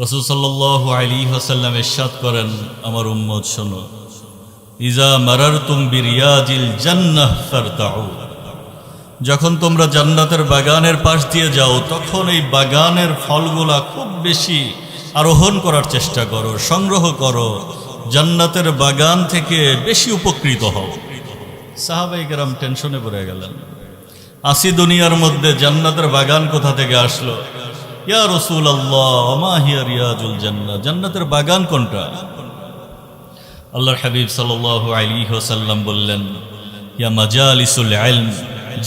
রাসূল সাল্লাল্লাহু আলাইহি ওয়াসাল্লাম ইরশাদ করেন, আমার উম্মত শোনো, ইজা মারারতুম বিরিয়াজিল জান্নাহ ফারতাউ, যখন তোমরা জান্নাতের বাগানের পাশ দিয়ে যাও তখন এই বাগানের ফলগুলা খুব বেশি আরোহণ করার চেষ্টা করো, সংগ্রহ করো, জান্নাতের বাগান থেকে বেশি উপকৃত হও। সাহাবায়ে কেরাম টেনশনে পড়ে গেলেন, আসি দুনিয়ার মধ্যে জান্নাতের বাগান কোথা থেকে আসলো? ইয়া রাসূলুল্লাহ, মা হিয়া রিয়াজুল জান্নাহ, জান্নাতের বাগান কোনটা? আল্লাহর হাবিব সাল্লাল্লাহু আলাইহি ওয়াসাল্লাম বললেন, ইয়া মাজালিসুল ইলম,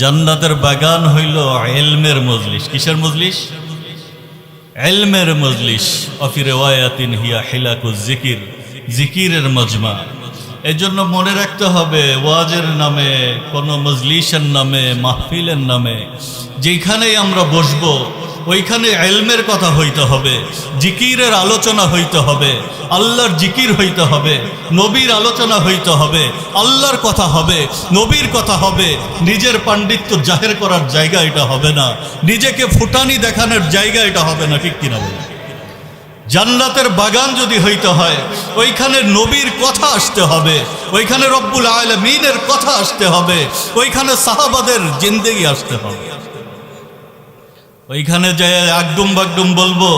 জান্নাতের বাগান হইল ইলমের মজলিস। কিসের মজলিস? ইলমের মজলিস। অফি রিওয়ায়াতিন হিয়া হিলাকুজ জিকির, জিকিরের মজমা। এজন্য মনে রাখতে হবে, ওয়াজের নামে, কোনো মজলিসের নামে, মাহফিলের নামে যেখানেই আমরা বসবো ওইখানে ইলমের কথা হইতে হবে, জিকিরের আলোচনা হইতে হবে, আল্লাহর জিকির হইতে হবে, নবীর আলোচনা হইতে হবে, আল্লাহর কথা হবে, নবীর কথা হবে। নিজের পাণ্ডিত্য জাহের করার জায়গা এটা হবে না, নিজেকে ফুটানি দেখানোর জায়গা এটা হবে না। ঠিক কিনা বলে? জান্নাতের বাগান যদি হইতে হয় ওইখানে নবীর কথা আসতে হবে, ওইখানে রব্বুল আলামিনের কথা আসতে হবে, ওইখানে সাহাবাদের জিন্দেগি আসতে হবে। ওইখানে যে আগডুম বাগডুম বলবো,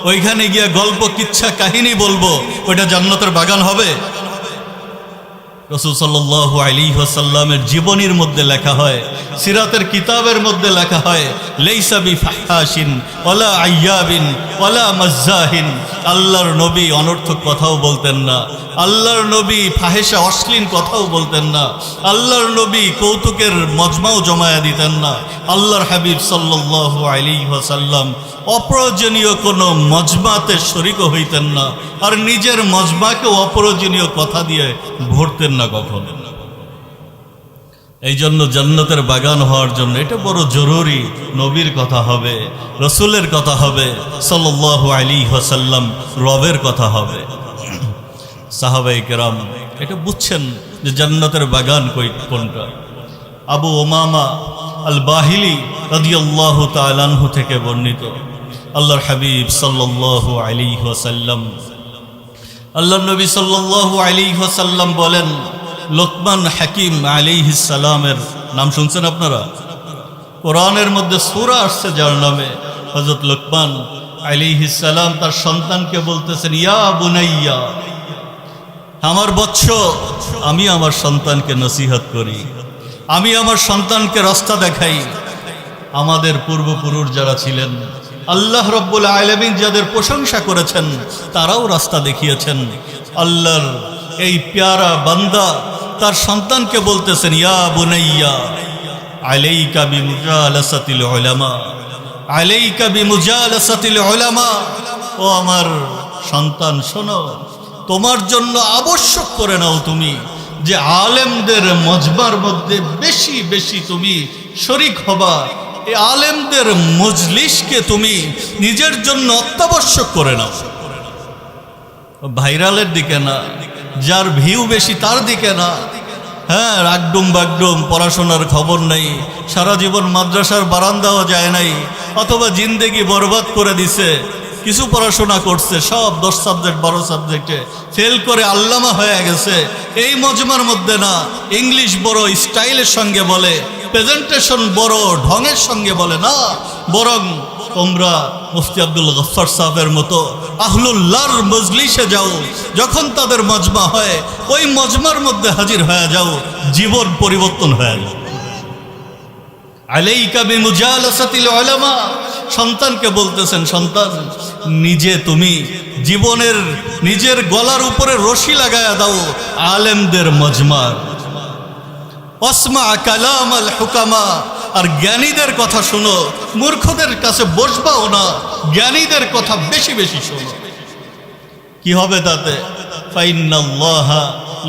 ওইখানে গিয়ে গল্প কিচ্ছা কাহিনী বলবো, ওইটা জান্নাতের বাগান হবে? রাসূল সাল্লাল্লাহু আলাইহি ওয়াসাল্লামের জীবনীর মধ্যে লেখা হয়, সিরাতের কিতাবের মধ্যে লেখা হয়, লাইসা বিফাহাশিন ওয়ালা আইয়াবিন ওয়ালা মাজ্জাহিন। আল্লাহর নবী অনর্থক কথাও বলতেন না, আল্লাহর নবী ফাহেসা অশ্লীল কথাও বলতেন না, আল্লাহর নবী কৌতুকের মজমাও জমায়া দিতেন না। আল্লাহর হাবিব সাল্লাল্লাহু আলাইহি ওয়াসাল্লাম অপ্রয়োজনীয় কোনো মজমাতে শরীক হইতেন না, আর নিজের মজমাকে অপ্রয়োজনীয় কথা দিয়ে ভরতেন না কখনো। এই জন্য জান্নাতের বাগান হওয়ার জন্য এটা বড় জরুরি, নবীর কথা হবে, রসুলের কথা হবে, সাল্লাল্লাহু আলাইহি ওয়াসাল্লাম রবের কথা হবে। সাহাবায়ে কেরাম এটা বুঝছেন যে জান্নাতের বাগান কোনটা। আবু উমামা আল বাহিলি রাদিয়াল্লাহু তাআলা আনহু থেকে বর্ণিত, আল্লাহর হাবিব সাল্লাল্লাহু আলাইহি ওয়াসাল্লাম, আল্লাহর নবী সাল্লাল্লাহু আলাইহি ওয়াসাল্লাম বলেন, লোকমান হাকিম আলাইহিস সালামের নাম শুনছেন আপনারা? কোরআনের মধ্যে সূরা আসছে যার নামে। হযরত লোকমান আলাইহিস সালাম তার সন্তানকে বলতেছেন, ইয়া বুনাইয়া, আমার বৎস, আমি আমার সন্তানকে নসিহত করি, আমি আমার সন্তানকে রাস্তা দেখাই। আমাদের পূর্বপুরুষ যারা ছিলেন, আল্লাহ রব্বুল আলামিন যাদের প্রশংসা করেছেন, তারাও রাস্তা দেখিয়েছেন। আল্লাহর এই প্যারা বান্দা তার সন্তানকে বলতেছেন, ইয়া বুনাইয়া আলাইকা বিমুজালাসাতিল উলামা, আলাইকা বিমুজালাসাতিল উলামা। ও আমার সন্তান শোনো, তোমার জন্য আবশ্যক করে নাও তুমি যে আলেমদের মজমার মধ্যে বেশি বেশি তুমি শরীক হবা, এই আলেমদের মজলিসকে তুমি নিজের জন্য অত্যাবশ্যক করে নাও। ভাইরালের দিকে না, যার ভিউ বেশি তার দিকে না। হ্যাঁ, রাগডুম বাগডুম, পড়াশোনার খবর নেই, সারা জীবন মাদ্রাসার বারান্দাও যায় নাই, অথবা জিন্দেগি বরবাদ করে দিছে, কিছু পড়াশোনা করছে, সব 10 সাবজেক্ট 12 সাবজেক্টে ফেল করে আল্লামা হয়ে গেছে। এই মজমার মধ্যে না ইংলিশ বড় স্টাইলের সঙ্গে বলে, প্রেজেন্টেশন বড় ঢঙের সঙ্গে বলে না, বরং তোমরা মুফতি আব্দুল গফফার সাহেবের মতো আহলুল্লাহর মজলিসে যাও, যখন তাদের মজমা হয় ওই মজমার মধ্যে হাজির হয়ে যাও, জীবন পরিবর্তন হয়ে যাও। আলাইকা বিমুজালাসাতিল উলামা, সন্তানকে বলতেছেন, সন্তান নিজে তুমি জীবনের নিজের গলার উপরে রশি লাগায়া দাও আলেমদের মজমার। ওয়াসমা কালাম আল হুকামা, আর জ্ঞানীদের কথা শোনো, মূর্খদের কাছে বসবাও না, জ্ঞানীদের কথা বেশি বেশি শোনো। কি হবে তাতে? ফাইন্নাল্লাহা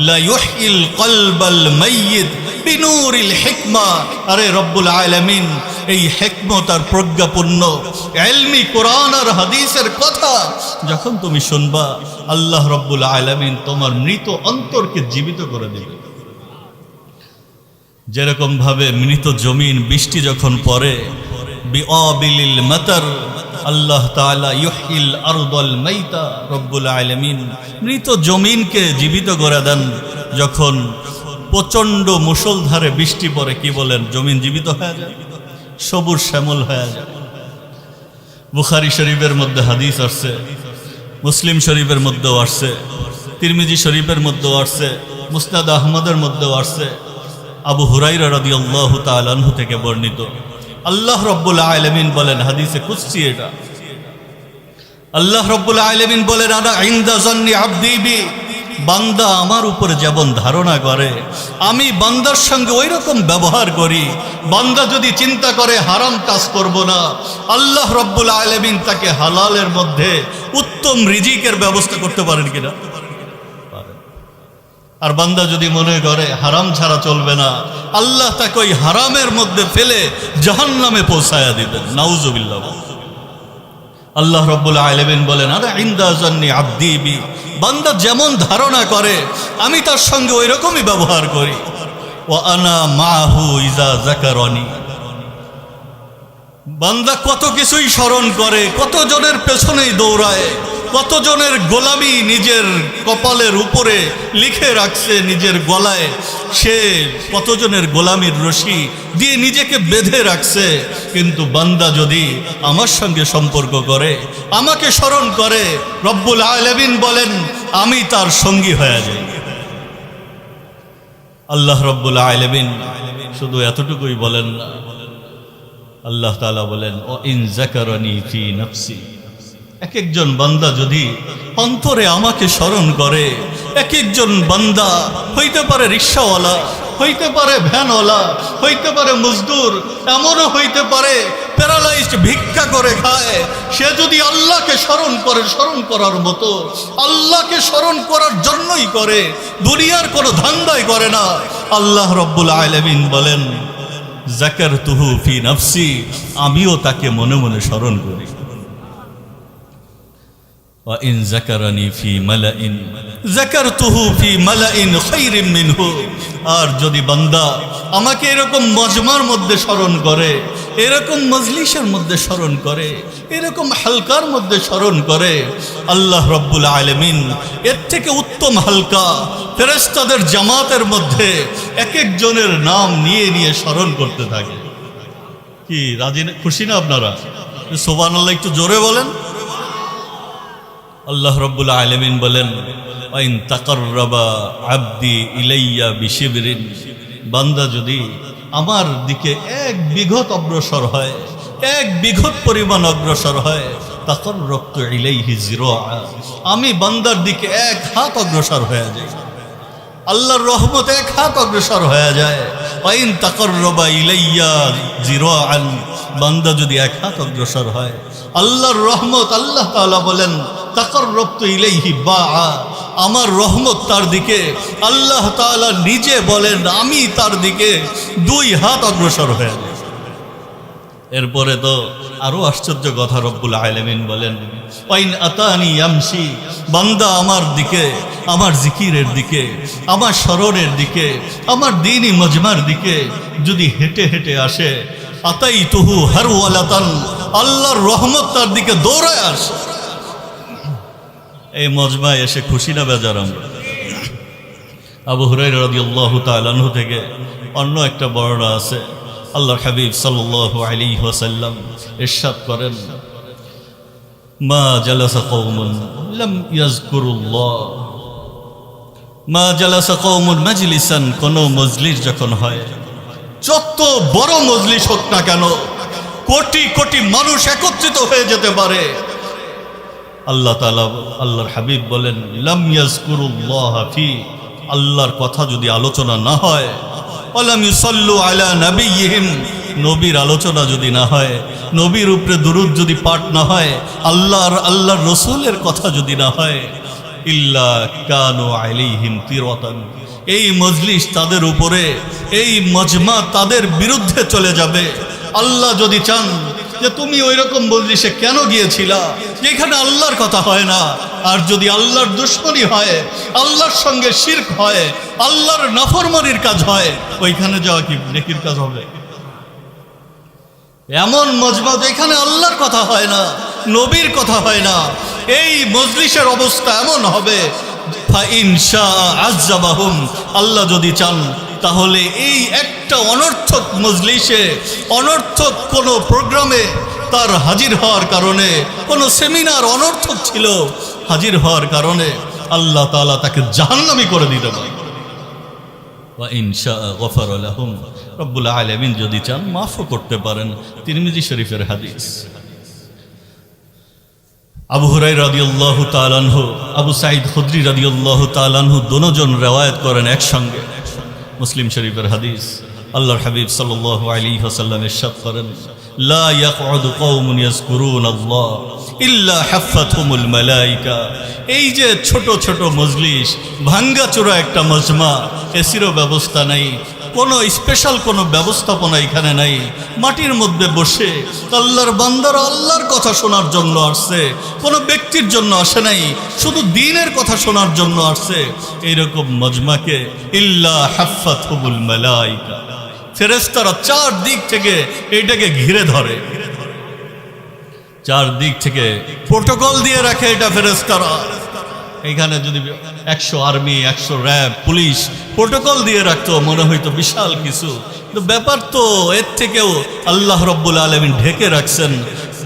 লা ইউহিল কলবাল মাইয়িত বিনূরিল হিকমা। আরে রব্বুল আলামিন এই হিকমত আর প্রজ্ঞাপূর্ণ ইলমি কোরআন আর হাদিসের কথা যখন তুমি শুনবা, আল্লাহ রব্বুল আলামিন তোমার মৃত অন্তরকে জীবিত করে দেবে। যেরকম ভাবে মৃত জমিন বৃষ্টি যখন পড়ে, বিআবিলিল মাতার আল্লাহ তাআলা ইউহিল আরদাল মাইতা, রব্বুল আলামিন মৃত জমিনকে জীবিত করে দেন। যখন প্রচণ্ড মুষলধারে বৃষ্টি পড়ে, কি বলেন, জমিন জীবিত হয়ে যায়, সবুজ শ্যামল হয়ে যায়। বুখারী শরীফের মধ্যে হাদিস আসছে, মুসলিম শরীফের মধ্যেও আসছে, তিরমিজি শরীফের মধ্যেও আসছে, মুসনাদ আহমদের মধ্যেও আসছে। আবু হুরায়রা রাদিয়াল্লাহু তাআলা আনহু থেকে বর্ণিত, আল্লাহ রব্বুল আলামিন বলেন, হাদিসে কুদসি এটা, আল্লাহ রব্বুল আলামিন বলেন, আনা ইনদা যান্নি আবদি বি, বান্দা আমার উপরে যেমন ধারণা করে আমি বান্দার সঙ্গে ওই রকম ব্যবহার করি। বান্দা যদি চিন্তা করে হারাম কাজ করব না, আল্লাহ রব্বুল আলামিন তাকে হালালের মধ্যে উত্তম রিজিকের ব্যবস্থা করতে পারেন কিনা? আর বান্দা যদি মনে করে হারাম ছাড়া চলবে না, আল্লাহ তাকে ওই হারামের মধ্যে ফেলে জাহান্নামে পৌঁছায়া দিবেন। নাউজুবিল্লাহ। আল্লাহ রব্বুল আলামিন বলেন, আনা ইনদা যান্নি আবদি বি, বান্দা যেমন ধারণা করে আমি তার সঙ্গে ওই রকমই ব্যবহার করি। ওয়া আনা মাহু ইজা যাকারানি, বান্দা কত কিছুই স্মরণ করে, কত জনের পেছনেই দৌড়ায়, কত জনের গোলামি নিজের কপালের উপরে লিখে রাখছে, নিজের গলায় সে কতজনের গোলামির রশি দিয়ে নিজেকে বেঁধে রাখছে। কিন্তু বান্দা যদি আমার সঙ্গে সম্পর্ক করে, আমাকে স্মরণ করে, রব্বুল আলামিন বলেন আমি তার সঙ্গী হয়ে যাই। আল্লাহ রব্বুল আলামিন শুধু এতটুকুই বলেন না, আল্লাহ তাআলা বলেন, ও ইন যাকারানি ফি নাফসি, এক একজন বান্দা যদি অন্তরে আমাকে স্মরণ করে, এক একজন বান্দা হইতে পারে রিক্সাওয়ালা, হইতে পারে ভ্যানওয়ালা, হইতে পারে মজদুর, এমনও হইতে পারে প্যারালাইজড ভিক্ষা করে খায়, সে যদি আল্লাহকে স্মরণ করে, স্মরণ করার মতো আল্লাহকে স্মরণ করার জন্যই করে, দুনিয়ার কোনো ধান্দাই করে না, আল্লাহ রব্বুল আলামিন বলেন, যাকারতুহু ফি নাফসি, আমিও তাকে মনে মনে স্মরণ করি। ওয়া ইন যাকারানি ফি মালাইন যাকারতুহু ফি মালাইন খায়রিন মিনহু, আর যদি বান্দা আমাকে এরকম মজমার মধ্যে স্মরণ করে, এরকম মজলিসের মধ্যে স্মরণ করে, এরকম হালকার মধ্যে স্মরণ করে, আল্লাহ রব্বুল আলামিন এর থেকে উত্তম হালকা ফেরেশতাদের জামাতের মধ্যে এক একজনের নাম নিয়ে নিয়ে স্মরণ করতে থাকে। কি রাজি, খুশি না আপনারা? সুবহানাল্লাহ একটু জোরে বলেন। আল্লাহ রব্বুল আলামিন বলেন, আইন তাকাররাবা আবদি ইলাইয়া বিশিবরিন, বান্দা যদি আমার দিকে এক বিঘত অগ্রসর হয়, এক বিঘত পরিমাণ অগ্রসর হয়, তাকাররাবতু ইলাইহি জিরআ, আমি বান্দার দিকে এক হাত অগ্রসর হয়ে যাই। আল্লাহর রহমত এক হাত অগ্রসর হয়ে যায়। আইন তাকাররাবা ইলাইয়া জিরআন, বান্দা যদি এক হাত অগ্রসর হয়, আল্লাহর রহমত, আল্লাহ তাআলা বলেন, তাকাররাবতু ইলাইহি বাআ, আমার রহমত তার দিকে, আল্লাহ তাআলা নিজে বলেন আমি তার দিকে 2 হাত অগ্রসর হয়ে যাই। এরপরে তো আরো আশ্চর্য কথা রব্বুল আলামিন বলেন, ওয়াইন আতানি ইয়ামশি, বান্দা আমার দিকে, আমার জিকিরের দিকে, আমার স্মরণের দিকে, আমার দ্বীনি মজমার দিকে যদি হেঁটে হেঁটে আসে, আতাইতুহু হারওয়ালাতান, আল্লাহর রহমত তার দিকে দৌড়ায় আসে। এই মজমায় এসে খুশি না বেজার আমরা? আবু হুরায়রা রাদিয়াল্লাহু তাআলা আনহু থেকে অন্য একটা বর্ণনা আছে, আল্লাহর হাবিব সাল্লাল্লাহু আলাইহি ওয়াসাল্লাম ইরশাদ করেন, মা জালাসা কওমুন লাম ইয়াযকুরুল্লাহ, মা জালাসা কওমুন মাজলিসান, কোন মজলিস যখন হয়, যত বড় মজলিস হোক না কেন, কোটি কোটি মানুষ একত্রিত হয়ে যেতে পারে, আল্লাহ তাআলা, আল্লাহর হাবিব বলেন, লাম ইয়াযকুরুল্লাহ ফি, আল্লাহর কথা যদি আলোচনা না হয়, ওয়ালাম ইউসাল্লু আলা নাবিয়্যিহিম, নবীর আলোচনা যদি না হয়, নবীর উপরে দুরূদ যদি পাঠ না হয়, আল্লাহর রাসূলের কথা যদি না হয়, ইল্লা কানু আলাইহিম তিরাতান, এই মজলিস তাদের উপরে, এই মজমা তাদের বিরুদ্ধে চলে যাবে। আল্লাহ যদি চান যে তুমি ওই রকম মজলিসে কেন গিয়েছিলা যেখানে আল্লাহর কথা হয় না, আর যদি আল্লাহর দুশমনি হয়, আল্লাহর সঙ্গে শিরক হয়, আল্লাহর নাফরমানির কাজ হয়, ওইখানে যাওয়া কি নেকির কাজ হবে? এমন মজমা যেখানে আল্লাহর কথা হয় না, নবীর কথা হয় না। এই মজলিসের অবস্থা এমন হবে, আল্লাহ যদি চান তাহলে এই একটা অনর্থক মজলিসে, অনর্থক কোনো প্রোগ্রামে তার হাজির হওয়ার কারণে, কোনো সেমিনার অনর্থক ছিল, হাজির হওয়ার কারণে আল্লাহ তাআলা তাকে জাহান্নামী করে দিতে পারে। ওয়া ইনশা গফার লাহুম, রব্বুল আলামিন যদি চান মাফও করতে পারেন। তিরমিজি শরীফের হাদিস। আবু হুরায়রা রাদিয়াল্লাহু তাআলা আনহু, আবু সাঈদ খুদরি রাদিয়াল্লাহু তাআলা আনহু দুজন রিওয়ায়াত করেন একসঙ্গে। মুসলিম শরীফের হাদিস। আল্লাহর হাবিব সাল্লাল্লাহু আলাইহি ওয়াসাল্লাম ইরশাদ করেন, লা ইয়াকউদু কওমুন ইয়াযকুরুনাল্লাহ ইল্লা হাফাতহুমুল মালায়েকা। এই যে ছোট ছোট মজলিস, ভাঙ্গাচোরা একটা মজমা, এসিরও ব্যবস্থা নাই, কোনো স্পেশাল কোনো ব্যবস্থাপনা এখানে নাই, মাটির মধ্যে বসে আল্লাহর বান্দারা আল্লাহর কথা শোনার জন্য আসছে, কোনো ব্যক্তির জন্য আসে নাই, শুধু দ্বীনের কথা শোনার জন্য আসছে। এইরকম মজমাকে ইল্লা হাফাতহুমুল মালায়েকা, ফেরেশতারা চার দিক থেকে এইটাকে ঘিরে ধরে, চার দিক থেকে প্রোটোকল দিয়ে রাখে এটা ফেরেশতারা। এখানে যদি 100 আর্মি, 100 র্যাব, পুলিশ প্রোটোকল দিয়ে রাখতো মনে হইতো বিশাল কিছু, কিন্তু ব্যাপার তো এর থেকেও আল্লাহ রব্বুল আলামিন ঢেকে রাখছেন।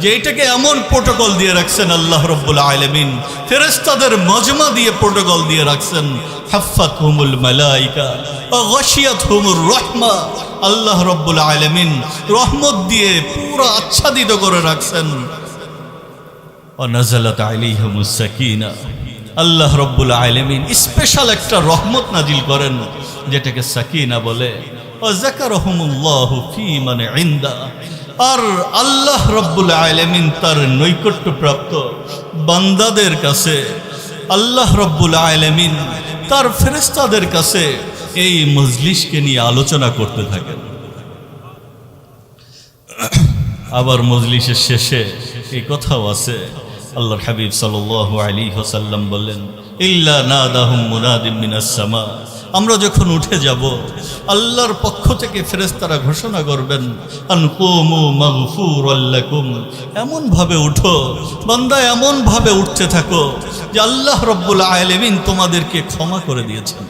যে এটাকে এমন প্রোটোকল দিয়ে রাখছেন আল্লাহ রব্বুল আলামিন, ফেরেশতাদের মজমা দিয়ে প্রোটোকল দিয়ে রাখছেন। হাফাতহুমুল মালায়েকা ওয়া গাশিয়াতহুমুর রাহমা, আল্লাহ রব্বুল আলামিন রহমত দিয়ে পুরো আচ্ছাদিত করে রাখছেন। ওয়া নাযালাত আলাইহিমুস সাকিনা, আল্লাহ রব্বুল আলামিন স্পেশাল একটা রহমত নাজিল করেন যেটাকে সাকিনা বলে। ওয়া যাকারহুমুল্লাহু ফী মান ইনদা, আর আল্লাহ রব্বুল আলামিন তার নৈকট্যপ্রাপ্ত বান্দাদের কাছে, আল্লাহ রব্বুল আলামিন তার ফেরেশতাদের কাছে এই মজলিসকে নিয়ে আলোচনা করতে থাকেন। আবার মজলিসের শেষে এই কথাও আছে, আল্লাহর হাবিব সাল্লাল্লাহু আলাইহি ওয়াসাল্লাম বললেন, ইল্লা নাদাহুম মুনাদিম মিনাস সামা, আমরা যখন উঠে যাব আল্লাহর পক্ষ থেকে ফেরেশতারা ঘোষণা করবেন, আন কুমু মাগফুরাল লাকুম, এমন ভাবে উঠো বান্দা, এমন ভাবে উঠতে থাকো যে আল্লাহ রব্বুল আলামিন তোমাদেরকে ক্ষমা করে দিয়েছেন।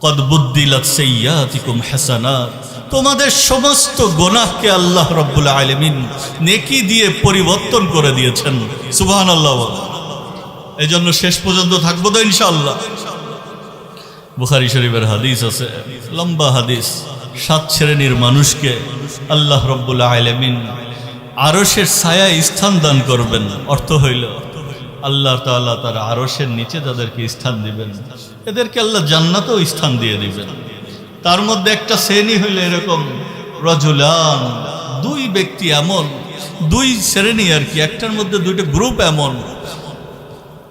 কদ বুদ্দিলাত সাইয়্যাতিকুম হাসানাত, তোমাদের সমস্ত গুনাহকে আল্লাহ রব্বুল আলামিন নেকি দিয়ে পরিবর্তন করে দিয়েছেন। সুবহানাল্লাহ। এই জন্য শেষ পর্যন্ত থাকবো তো ইনশাআল্লাহ। বুখারী শরীফের হাদিস আছে, লম্বা হাদিস। 7 শ্রেণীর মানুষকে আল্লাহ রব্বুল আলামিন আরশের ছায়ায় স্থান দান করবেন। অর্থ হইল আল্লাহ তাআলা তার আরশের নিচে যাদেরকে স্থান দিবেন, এদেরকে আল্লাহ জান্নাতেও স্থান দিয়ে দিবেন। তার মধ্যে একটা শ্রেণী হইল এরকম, রাজুলান, 2 ব্যক্তি এমন, 2 শ্রেণী আর কি, একটার মধ্যে 2টা গ্রুপ এমন,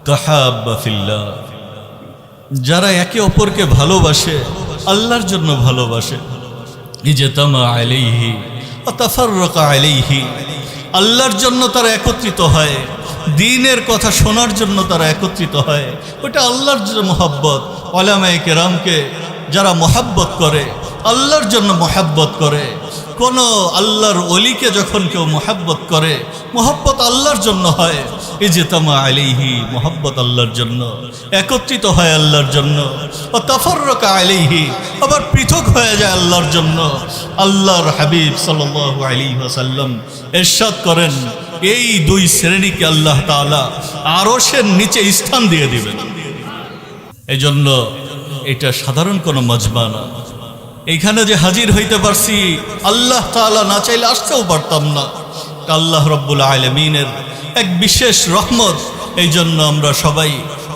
তাহাব্বা ফিল্লাহ, যারা একে অপরকে ভালোবাসে, আল্লাহর জন্য ভালোবাসে। ইজতামা আলাইহি ওয়া তাফাররাকা আলাইহি, আল্লাহর জন্য তারা একত্রিত হয়, দ্বীনের কথা শোনার জন্য তারা একত্রিত হয়, ওটা আল্লাহর জন্য মহব্বত। উলামায়ে কেরামকে যারা মহব্বত করে, আল্লাহর জন্য মহব্বত করে, কোনো আল্লাহর ওলিকে যখন কেউ মহব্বত করে, মহব্বত আল্লাহর জন্য হয়। ইজতামা আলাইহি, মহব্বত আল্লাহর জন্য, একত্রিত হয় আল্লাহর জন্য। ও তাফাররাকা আলাইহি, আবার পৃথক হয়ে যায় আল্লাহর জন্য। আল্লাহর হাবিব সাল্লাল্লাহু আলাইহি ওয়াসাল্লাম ইরশাদ করেন, এই 2 শ্রেণীকে আল্লাহ তাআলা আরশের নিচে স্থান দিয়ে দিবেন। এই জন্য এটা সাধারণ কোনো মজমা না। এইখানে যে হাজির হইতে পারছি, আল্লাহ তাআলা না চাইলে আসতেও পারতাম না। আল্লাহ রব্বুল আলামিনের এক বিশেষ রহমত। এই জন্য আমরা সবাই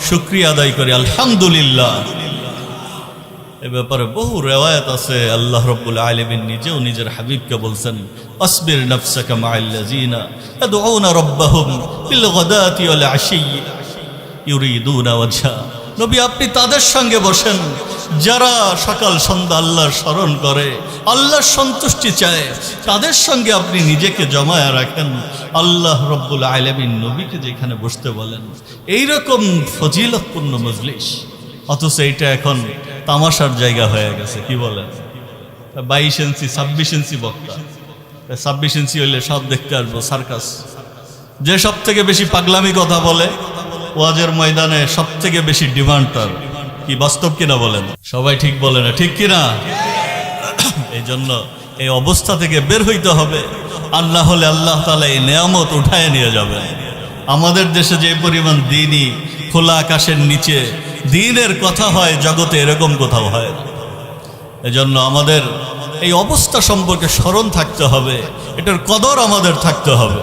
শুকরিয়া আদায় করি, আলহামদুলিল্লাহ। এ ব্যাপারে বহু রিওয়ায়াত আছে, আল্লাহ রব্বুল আলামিন নিজেও নিজের হাবিবকে বলছেন, আসবির নাফসাকা মাআল্লাযিনা ইয়াদউনা রাব্বাহুম বিল গাদাতি ওয়াল আশি ইউরিদুনা ওয়াজহা। নবী, আপনি তাদের সঙ্গে বসেন যারা সকাল সন্ধ্যা আল্লাহর স্মরণ করে, আল্লাহর সন্তুষ্টি চায়, তাদের সঙ্গে আপনি নিজেকে জমায়া রাখেন। আল্লাহ রব্বুল আলামিন নবীকে যেখানে বসতে বলেন, এইরকম ফজিলতপূর্ণ মজলিস, অথচ এইটা এখন তামাশার জায়গা হয়ে গেছে। কি বলেন? 22 ইঞ্চি 26 ইঞ্চি বক্তা, 26 ইঞ্চি হইলে সব দেখতে আসবো, সার্কাস। যে সব থেকে বেশি পাগলামি কথা বলে ওয়াজের ময়দানে সব থেকে বেশি ডিমান্ড তার। কি বাস্তব কিনা বলেন? সবাই ঠিক বলে না, ঠিক কিনা? এই জন্য এই অবস্থা থেকে বের হইতে হবে। আল্লাহ হলে আল্লাহ তাআলা এই নেয়ামত উঠায় নিয়ে যাবে। আমাদের দেশে যে পরিমাণ দ্বীনি খোলা আকাশের নিচে দ্বীনের কথা হয়, জগতে এরকম কোথাও হয় না। এজন্য আমাদের এই অবস্থা সম্পর্কে স্মরণ থাকতে হবে, এটার কদর আমাদের থাকতে হবে।